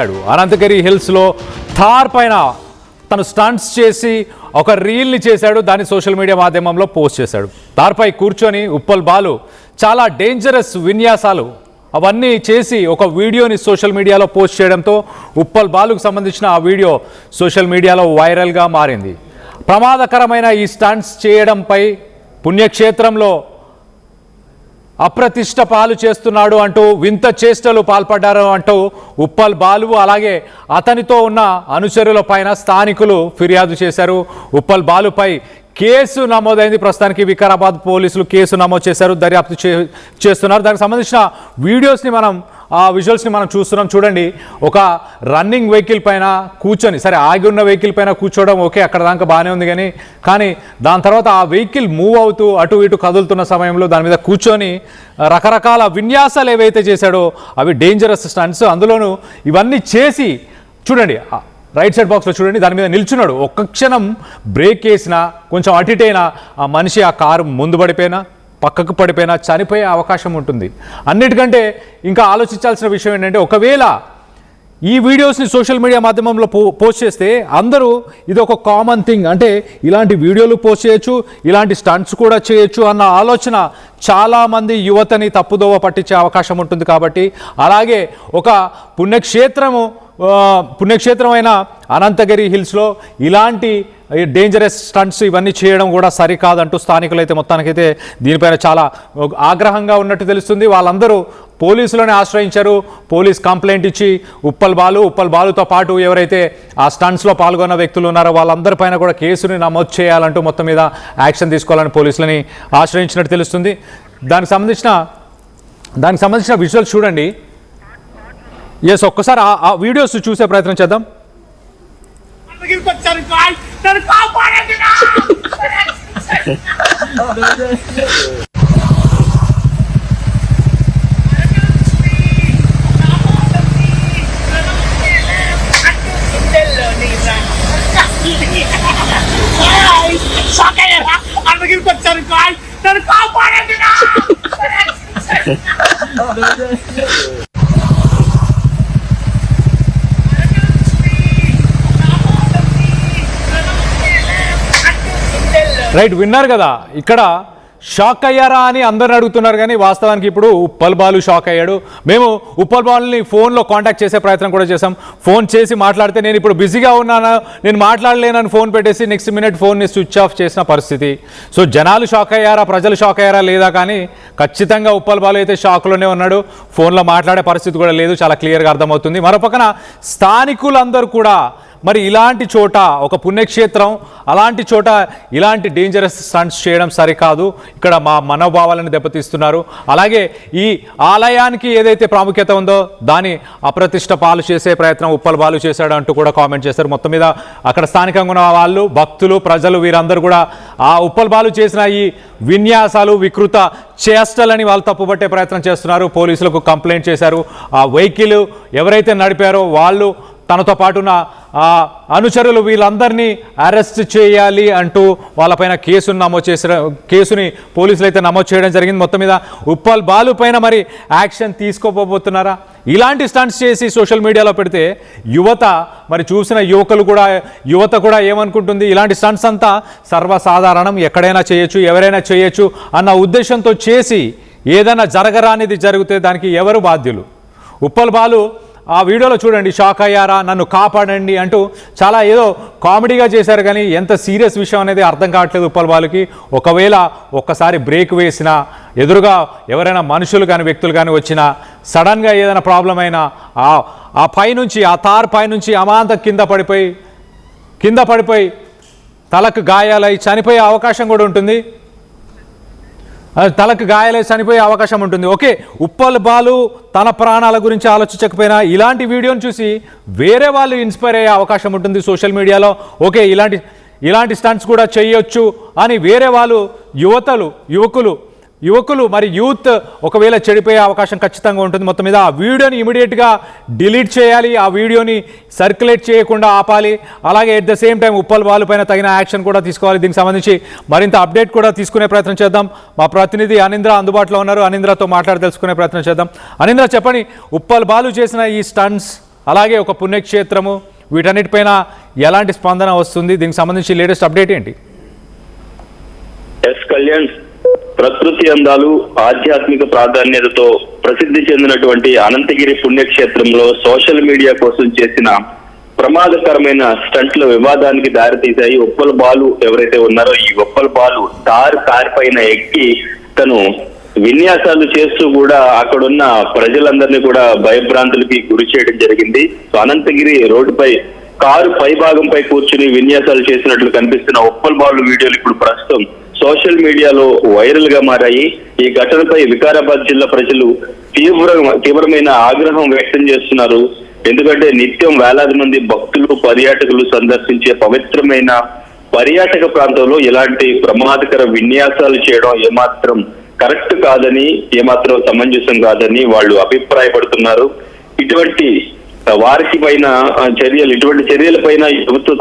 అనంతగిరి హిల్స్లో థార్ పైన తను స్టంట్స్ చేసి ఒక రీల్ని చేశాడు. దాన్ని సోషల్ మీడియా మాధ్యమంలో పోస్ట్ చేశాడు. థార్పై కూర్చొని ఉప్పల్ బాలు చాలా డేంజరస్ విన్యాసాలు అవన్నీ చేసి ఒక వీడియోని సోషల్ మీడియాలో పోస్ట్ చేయడంతో ఉప్పల్ బాలుకు సంబంధించిన ఆ వీడియో సోషల్ మీడియాలో వైరల్గా మారింది. ప్రమాదకరమైన ఈ స్టంట్స్ చేయడంపై పుణ్యక్షేత్రంలో అప్రతిష్ట పాలు చేస్తున్నాడు అంటూ వింత చేష్టలు పాల్పడ్డారు అంటూ ఉప్పల్ బాలు అలాగే అతనితో ఉన్న అనుచరుల పైన స్థానికులు ఫిర్యాదు చేశారు. ఉప్పల్ బాలుపై కేసు నమోదైంది. ప్రస్తుతానికి వికారాబాద్ పోలీసులు కేసు నమోదు చేశారు, దర్యాప్తు చేస్తున్నారు. దానికి సంబంధించిన వీడియోస్ని ఆ విజువల్స్ని మనం చూస్తున్నాం. చూడండి, ఒక రన్నింగ్ వెహికల్ పైన కూర్చొని, సరే ఆగి ఉన్న వెహికల్ పైన కూర్చోవడం ఓకే, అక్కడ దాకా బాగానే ఉంది, కానీ దాని తర్వాత ఆ వెహికల్ మూవ్ అవుతూ అటు ఇటు కదులుతున్న సమయంలో దాని మీద కూర్చొని రకరకాల విన్యాసాలు ఏవైతే చేశాడో అవి డేంజరస్ స్టంట్స్. అందులోనూ ఇవన్నీ చేసి చూడండి, రైట్ సైడ్ బాక్స్లో చూడండి, దాని మీద నిల్చున్నాడు. ఒక్క క్షణం బ్రేక్ వేసినా, కొంచెం అటుటైనా ఆ మనిషి ఆ కారు ముందు పడిపోయినా పక్కకు పడిపోయినా చనిపోయే అవకాశం ఉంటుంది. అన్నిటికంటే ఇంకా ఆలోచించాల్సిన విషయం ఏంటంటే, ఒకవేళ ఈ వీడియోస్ని సోషల్ మీడియా మాధ్యమంలో పోస్ట్ చేస్తే అందరూ ఇది ఒక కామన్ థింగ్, అంటే ఇలాంటి వీడియోలు పోస్ట్ చేయొచ్చు, ఇలాంటి స్టంట్స్ కూడా చేయొచ్చు అన్న ఆలోచన చాలామంది యువతని తప్పుదోవ పట్టించే అవకాశం ఉంటుంది. కాబట్టి అలాగే ఒక పుణ్యక్షేత్రమైన అనంతగిరి హిల్స్లో ఇలాంటి డేంజరస్ స్టంట్స్ ఇవన్నీ చేయడం కూడా సరికాదంటూ స్థానికులు అయితే మొత్తానికైతే దీనిపైన చాలా ఆగ్రహంగా ఉన్నట్టు తెలుస్తుంది. వాళ్ళందరూ పోలీసులను ఆశ్రయించారు. పోలీస్ కంప్లైంట్ ఇచ్చి ఉప్పల్ బాలుతో పాటు ఎవరైతే ఆ స్టంట్స్లో పాల్గొన్న వ్యక్తులు ఉన్నారో వాళ్ళందరిపైన కూడా కేసుని నమోదు చేయాలంటూ మొత్తం మీద యాక్షన్ తీసుకోవాలని పోలీసులని ఆశ్రయించినట్టు తెలుస్తుంది. దానికి సంబంధించిన విజువల్స్ చూడండి. ఎస్, ఒక్కసారి ఆ వీడియోస్ చూసే ప్రయత్నం చేద్దాం. రైట్, విన్నారు కదా. ఇక్కడ షాక్ అయ్యారా అని అందరిని అడుగుతున్నారు, కానీ వాస్తవానికి ఇప్పుడు ఉప్పల్ బాలు షాక్ అయ్యాడు. మేము ఉప్పల్ బాలుని ఫోన్లో కాంటాక్ట్ చేసే ప్రయత్నం కూడా చేసాం. ఫోన్ చేసి మాట్లాడితే నేను ఇప్పుడు బిజీగా ఉన్నాను, నేను మాట్లాడలేనని ఫోన్ పెట్టేసి నెక్స్ట్ మినిట్ ఫోన్ని స్విచ్ ఆఫ్ చేసిన పరిస్థితి. సో జనాలు షాక్ అయ్యారా, ప్రజలు షాక్ అయ్యారా లేదా, కానీ ఖచ్చితంగా ఉప్పల్ బాలు అయితే షాక్లోనే ఉన్నాడు. ఫోన్లో మాట్లాడే పరిస్థితి కూడా లేదు, చాలా క్లియర్గా అర్థమవుతుంది. మరోపక్కన స్థానికులందరూ కూడా మరి ఇలాంటి చోట, ఒక పుణ్యక్షేత్రం అలాంటి చోట ఇలాంటి డేంజరస్ స్టంట్స్ చేయడం సరికాదు, ఇక్కడ మా మనోభావాలను దెబ్బతీస్తున్నారు. అలాగే ఈ ఆలయానికి ఏదైతే ప్రాముఖ్యత ఉందో దాన్ని అప్రతిష్ట పాలు చేసే ప్రయత్నం ఉప్పల్ బాలు చేశాడు అంటూ కూడా కామెంట్ చేశారు. మొత్తం మీద అక్కడ స్థానికంగా ఉన్న వాళ్ళు, భక్తులు, ప్రజలు వీరందరూ కూడా ఆ ఉప్పల్ బాలు చేసిన ఈ విన్యాసాలు, వికృత చేష్టలని వాళ్ళు తప్పుపట్టే ప్రయత్నం చేస్తున్నారు. పోలీసులకు కంప్లైంట్ చేశారు. ఆ వెహికల్ ఎవరైతే నడిపారో వాళ్ళు, తనతో పాటున్న అనుచరులు వీళ్ళందరినీ అరెస్ట్ చేయాలి అంటూ వాళ్ళపైన కేసుని పోలీసులు అయితే నమోదు చేయడం జరిగింది. మొత్తం మీద ఉప్పల్ బాలు పైన మరి యాక్షన్ తీసుకోబోతున్నారా? ఇలాంటి స్టంట్స్ చేసి సోషల్ మీడియాలో పెడితే మరి చూసిన యువత కూడా ఏమనుకుంటుంది, ఇలాంటి స్టంట్స్ అంతా సర్వసాధారణం, ఎక్కడైనా చేయొచ్చు, ఎవరైనా చేయొచ్చు అన్న ఉద్దేశంతో చేసి ఏదైనా జరగరానిది జరిగితే దానికి ఎవరు బాధ్యులు? ఉప్పల్ బాలు ఆ వీడియోలో చూడండి, షాక్ అయ్యారా, నన్ను కాపాడండి అంటూ చాలా ఏదో కామెడీగా చేశారు, కానీ ఎంత సీరియస్ విషయం అనేది అర్థం కావట్లేదు ఉప్పల్ బాలుకి. ఒకవేళ ఒక్కసారి బ్రేక్ వేసినా, ఎదురుగా ఎవరైనా మనుషులు కానీ వ్యక్తులు కానీ వచ్చినా, సడన్గా ఏదైనా ప్రాబ్లం అయినా ఆ పైనుంచి, ఆ తార్ పైనుంచి అమాంతం కింద పడిపోయి తలకు గాయాలై చనిపోయే అవకాశం కూడా ఉంటుంది. చనిపోయే అవకాశం ఉంటుంది. ఓకే, ఉప్పల్ బాలు తన ప్రాణాల గురించి ఆలోచించకపోయినా ఇలాంటి వీడియోని చూసి వేరే వాళ్ళు ఇన్స్పైర్ అయ్యే అవకాశం ఉంటుంది సోషల్ మీడియాలో. ఓకే, ఇలాంటి స్టంట్స్ కూడా చేయొచ్చు అని వేరే వాళ్ళు, యువకులు మరి యూత్ ఒకవేళ చెడిపోయే అవకాశం ఖచ్చితంగా ఉంటుంది. మొత్తం మీద ఆ వీడియోని ఇమీడియట్గా డిలీట్ చేయాలి, ఆ వీడియోని సర్క్యులేట్ చేయకుండా ఆపాలి. అలాగే at the same time Uppal Balu పైన తగిన యాక్షన్ కూడా తీసుకోవాలి. దీనికి సంబంధించి మరింత అప్డేట్ కూడా తీసుకునే ప్రయత్నం చేద్దాం. మా ప్రతినిధి అనింద్ర అందుబాటులో ఉన్నారు, అనింద్రతో మాట్లాడి తెలుసుకునే ప్రయత్నం చేద్దాం. అనింద్ర, చెప్పండి, ఉప్పల్ బాలు చేసిన ఈ స్టంట్స్ అలాగే ఒక పుణ్యక్షేత్రము, వీటన్నిటిపైన ఎలాంటి స్పందన వస్తుంది? దీనికి సంబంధించి లేటెస్ట్ అప్డేట్ ఏంటి? ఎస్ కళ్యాణ్, ప్రకృతి అందాలు, ఆధ్యాత్మిక ప్రాధాన్యతతో ప్రసిద్ధి చెందినటువంటి అనంతగిరి పుణ్యక్షేత్రంలో సోషల్ మీడియా కోసం చేసిన ప్రమాదకరమైన స్టంట్ల వివాదానికి దారితీశాయి. ఉప్పల్ బాలు ఎవరైతే ఉన్నారో, ఈ ఉప్పల్ బాలు కార్ పైన ఎక్కి తను విన్యాసాలు చేస్తూ కూడా అక్కడున్న ప్రజలందరినీ కూడా భయభ్రాంతులకి గురి చేయడం జరిగింది. సో అనంతగిరి రోడ్డుపై కారు పై భాగంపై కూర్చుని విన్యాసాలు చేసినట్లు కనిపిస్తున్న ఉప్పల్ బాలు వీడియోలు ఇప్పుడు ప్రస్తుతం సోషల్ మీడియాలో వైరల్ గా మారాయి. ఈ ఘటనపై వికారాబాద్ జిల్లా ప్రజలు తీవ్రమైన ఆగ్రహం వ్యక్తం చేస్తున్నారు. ఎందుకంటే నిత్యం వేలాది మంది భక్తులు, పర్యాటకులు సందర్శించే పవిత్రమైన పర్యాటక ప్రాంతంలో ఇలాంటి ప్రమాదకర విన్యాసాలు చేయడం ఏమాత్రం కరెక్ట్ కాదని, ఏమాత్రం సమంజసం కాదని వాళ్ళు అభిప్రాయపడుతున్నారు. ఇటువంటి వారికి పైన ఇటువంటి చర్యలపైన ప్రభుత్వం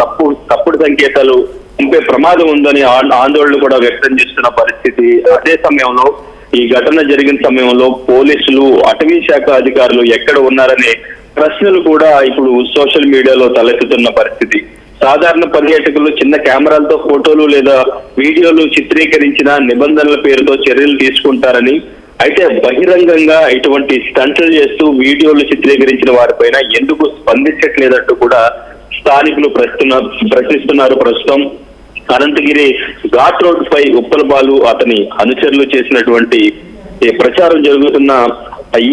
తప్పుడు సంకేతాలు పంపే ప్రమాదం ఉందని ఆందోళన కూడా వ్యక్తం చేస్తున్న పరిస్థితి. అదే సమయంలో ఈ ఘటన జరిగిన సమయంలో పోలీసులు, అటవీ శాఖ అధికారులు ఎక్కడ ఉన్నారనే ప్రశ్నలు కూడా ఇప్పుడు సోషల్ మీడియాలో తలెత్తుతున్న పరిస్థితి. సాధారణ పర్యాటకులు చిన్న కెమెరాలతో ఫోటోలు లేదా వీడియోలు చిత్రీకరించిన నిబంధనల పేరుతో చర్యలు తీసుకుంటారని, అయితే బహిరంగంగా ఇటువంటి స్టంట్లు చేస్తూ వీడియోలు చిత్రీకరించిన వారిపైన ఎందుకు స్పందించట్లేదంటూ కూడా స్థానికులు ప్రశ్నిస్తున్నారు. ప్రస్తుతం అనంతగిరి ఘాట్ రోడ్ పై ఉప్పల్ బాలు అతని అనుచరులు చేసినటువంటి ప్రచారం జరుగుతున్న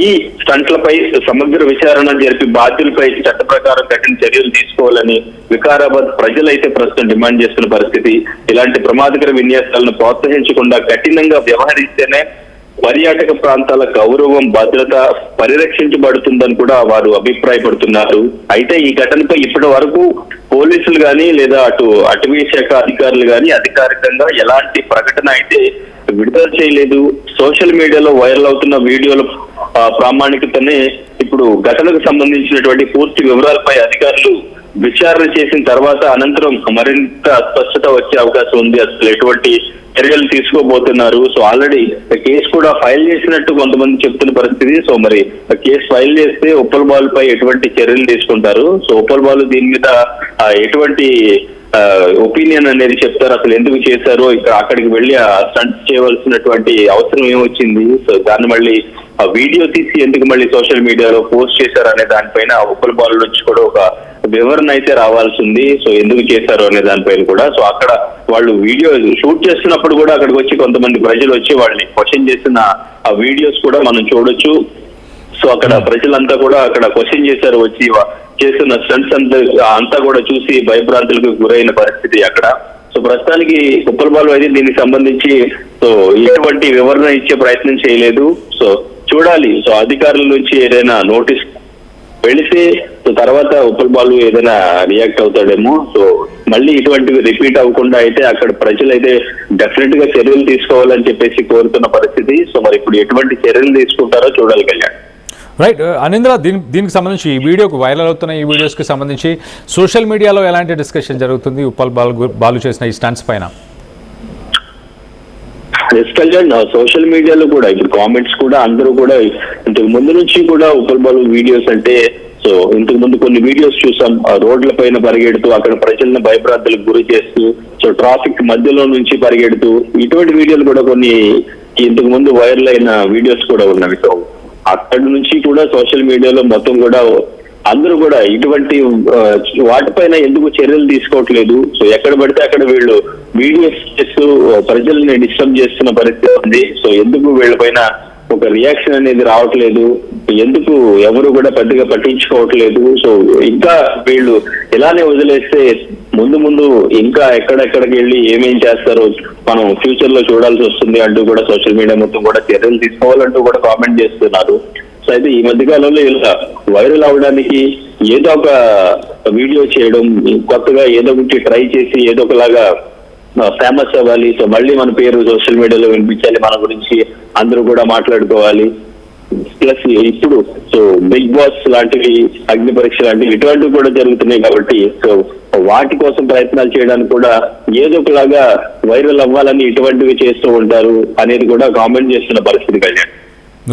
ఈ స్టంట్లపై సమగ్ర విచారణ జరిపి బాధ్యులపై చట్ట ప్రకారం కఠిన చర్యలు తీసుకోవాలని వికారాబాద్ ప్రజలైతే ప్రస్తుతం డిమాండ్ చేస్తున్న పరిస్థితి. ఇలాంటి ప్రమాదకర విన్యాసాలను ప్రోత్సహించకుండా కఠినంగా వ్యవహరిస్తేనే పర్యాటక ప్రాంతాల గౌరవం, భద్రత పరిరక్షించబడుతుందని కూడా వారు అభిప్రాయపడుతున్నారు. అయితే ఈ ఘటనపై ఇప్పటి వరకు పోలీసులు గాని లేదా అటవీ శాఖ అధికారులు గాని అధికారికంగా ఎలాంటి ప్రకటన అయితే విడుదల చేయలేదు. సోషల్ మీడియాలో వైరల్ అవుతున్న వీడియోల ప్రామాణికతనే ఇప్పుడు ఘటనకు సంబంధించినటువంటి పూర్తి వివరాలపై అధికారులు విచారణ చేసిన తర్వాత అనంతరం మరింత స్పష్టత వచ్చే అవకాశం ఉంది. అసలు ఎటువంటి చర్యలు తీసుకోబోతున్నారు. సో ఆల్రెడీ కేసు కూడా ఫైల్ చేసినట్టు కొంతమంది చెప్తున్న పరిస్థితి. సో మరి కేసు ఫైల్ చేస్తే ఉప్పల్ బాలు పై ఎటువంటి చర్యలు తీసుకుంటారు? సో ఉప్పల్ బాలు దీని మీద ఎటువంటి ఒపీనియన్ అనేది చెప్తారు, అసలు ఎందుకు చేశారో, ఇక్కడ అక్కడికి వెళ్ళి స్టంట్ చేయవలసినటువంటి అవసరం ఏమొచ్చింది, సో దాన్ని మళ్ళీ ఆ వీడియో తీసి ఎందుకు మళ్ళీ సోషల్ మీడియాలో పోస్ట్ చేశారు అనే దానిపైన ఉప్పల్ బాలు నుంచి కూడా ఒక వివరణ అయితే రావాల్సి ఉంది. సో ఎందుకు చేశారు అనే దానిపైన కూడా. సో అక్కడ వాళ్ళు వీడియో షూట్ చేస్తున్నప్పుడు కూడా అక్కడికి వచ్చి కొంతమంది ప్రజలు వచ్చి వాళ్ళని క్వశ్చన్ చేసిన ఆ వీడియోస్ కూడా మనం చూడొచ్చు. సో అక్కడ ప్రజలంతా కూడా అక్కడ క్వశ్చన్ చేశారు, వచ్చి చేస్తున్న స్టంట్స్ అంతా కూడా చూసి భయభ్రాంతులకు గురైన పరిస్థితి అక్కడ. సో ప్రస్తుతానికి ఉప్పల్ బాలు అయితే దీనికి సంబంధించి సో ఎటువంటి వివరణ ఇచ్చే ప్రయత్నం చేయలేదు. సో చూడాలి, సో అధికారుల నుంచి ఏదైనా నోటీస్ వెళితే సో తర్వాత ఉప్పల్ బాలు ఏదైనా రియాక్ట్ అవుతాడేమో. సో మళ్ళీ ఇటువంటివి రిపీట్ అవ్వకుండా అయితే అక్కడ ప్రజలు అయితే డెఫినెట్ గా చర్యలు తీసుకోవాలని చెప్పేసి కోరుతున్న పరిస్థితి. సో మరి ఇప్పుడు ఎటువంటి చర్యలు తీసుకుంటారో చూడాలి కళ్యాణ్. రైట్ అనింద్ర, దీనికి సంబంధించి ఈ వీడియోకి వైరల్ అవుతున్న ఈ వీడియోస్కి సంబంధించి సోషల్ మీడియాలో ఎలాంటి డిస్కషన్ జరుగుతుంది ఉప్పల్ బాలు చేసిన ఈ స్టంట్స్ పైన? సోషల్ మీడియాలో కూడా ఇప్పుడు కామెంట్స్ కూడా అందరూ కూడా ఇంతకు ముందు నుంచి కూడా ఉప్పల్ బాలు వీడియోస్ అంటే సో ఇంతకు ముందు కొన్ని వీడియోస్ చూసాం, రోడ్ల పైన పరిగెడుతూ అక్కడ ప్రజలను భయభ్రాంతులకు గురి చేస్తూ సో ట్రాఫిక్ మధ్యలో నుంచి పరిగెడుతూ ఇటువంటి వీడియోలు కూడా కొన్ని ఇంతకు ముందు వైరల్ అయిన వీడియోస్ కూడా ఉన్నవి. సో అక్కడి నుంచి కూడా సోషల్ మీడియాలో మొత్తం కూడా అందరూ కూడా ఇటువంటి వాటిపైన ఎందుకు చర్యలు తీసుకోవట్లేదు, సో ఎక్కడ పడితే అక్కడ వీళ్ళు వీడియోస్ చేస్తూ ప్రజల్ని డిస్టర్బ్ చేస్తున్న పరిస్థితి ఉంది. సో ఎందుకు వీళ్ళపైన ఒక రియాక్షన్ అనేది రావట్లేదు, ఎందుకు ఎవరు కూడా పెద్దగా పట్టించుకోవట్లేదు. సో ఇంకా వీళ్ళు ఇలానే వదిలేస్తే ముందు ఇంకా ఎక్కడెక్కడికి వెళ్ళి ఏమేం చేస్తారో మనం ఫ్యూచర్ లో చూడాల్సి వస్తుంది అంటూ కూడా సోషల్ మీడియా మొత్తం కూడా చర్యలు తీసుకోవాలంటూ కూడా కామెంట్ చేస్తున్నారు. సో అయితే ఈ మధ్య కాలంలో ఇలా వైరల్ అవడానికి ఏదో ఒక వీడియో చేయడం, కొత్తగా ఏదో ఒకటి ట్రై చేసి ఏదో ఒకలాగా ఫేమస్ అవ్వాలి, సో మళ్ళీ మన పేరు సోషల్ మీడియాలో వినిపించాలి, మన గురించి అందరూ కూడా మాట్లాడుకోవాలి. ప్లస్ ఇప్పుడు సో బిగ్ బాస్ లాంటివి, అగ్ని పరీక్ష లాంటివి ఇటువంటివి కూడా జరుగుతున్నాయి కాబట్టి సో వాటి కోసం ప్రయత్నాలు చేయడానికి కూడా ఏదో ఒకలాగా వైరల్ అవ్వాలని ఇటువంటివి చేస్తూ ఉంటారు అనేది కూడా కామెంట్ చేస్తున్న పరిస్థితి Kalyan.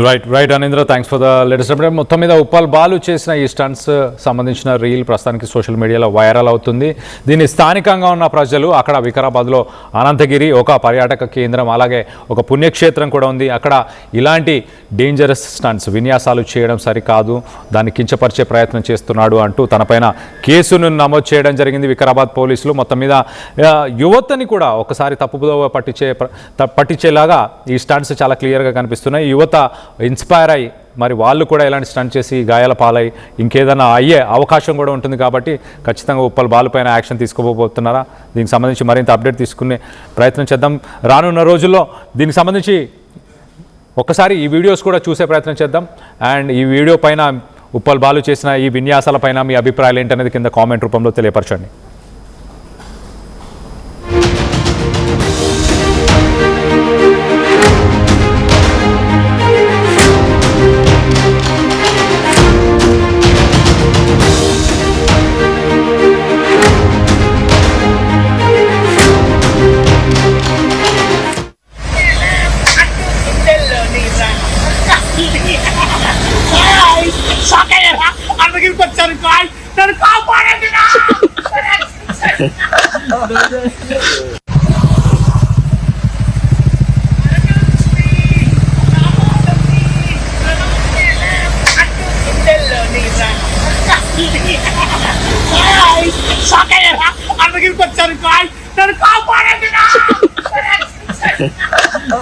Right అనేంద్ర, thanks for the latest update. మొత్తం మీద ఉప్పల్ బాలు చేసిన ఈ స్టంట్స్ సంబంధించిన రీల్ ప్రస్తుతానికి సోషల్ మీడియాలో వైరల్ అవుతుంది. దీన్ని స్థానికంగా ఉన్న ప్రజలు, అక్కడ వికారాబాద్లో అనంతగిరి ఒక పర్యాటక కేంద్రం, అలాగే ఒక పుణ్యక్షేత్రం కూడా ఉంది, అక్కడ ఇలాంటి డేంజరస్ స్టంట్స్ విన్యాసాలు చేయడం సరికాదు, దాన్ని కించపరిచే ప్రయత్నం చేస్తున్నాడు అంటూ తనపైన కేసును నమోదు చేయడం జరిగింది వికారాబాద్ పోలీసులు. మొత్తం మీద యువతని కూడా ఒకసారి తప్పుదోవ పట్టించేలాగా ఈ స్టంట్స్ చాలా క్లియర్గా కనిపిస్తున్నాయి. యువత ఇన్స్పైర్ అయ్యి మరి వాళ్ళు కూడా ఇలాంటి స్టంట్ చేసి గాయాల పాలై ఇంకేదైనా అయ్యే అవకాశం కూడా ఉంటుంది. కాబట్టి ఖచ్చితంగా ఉప్పల్ బాలు పైన యాక్షన్ తీసుకోబోతున్నారా, దీనికి సంబంధించి మరింత అప్డేట్ తీసుకునే ప్రయత్నం చేద్దాం రానున్న రోజుల్లో. దీనికి సంబంధించి ఒక్కసారి ఈ వీడియోస్ కూడా చూసే ప్రయత్నం చేద్దాం. అండ్ ఈ వీడియో పైన ఉప్పల్ బాలు చేసిన ఈ విన్యాసాల పైన మీ అభిప్రాయాలు ఏంటనేది కింద కామెంట్ రూపంలో తెలియపరచండి. Sakit ya, I'm looking for some guy. Then call for it.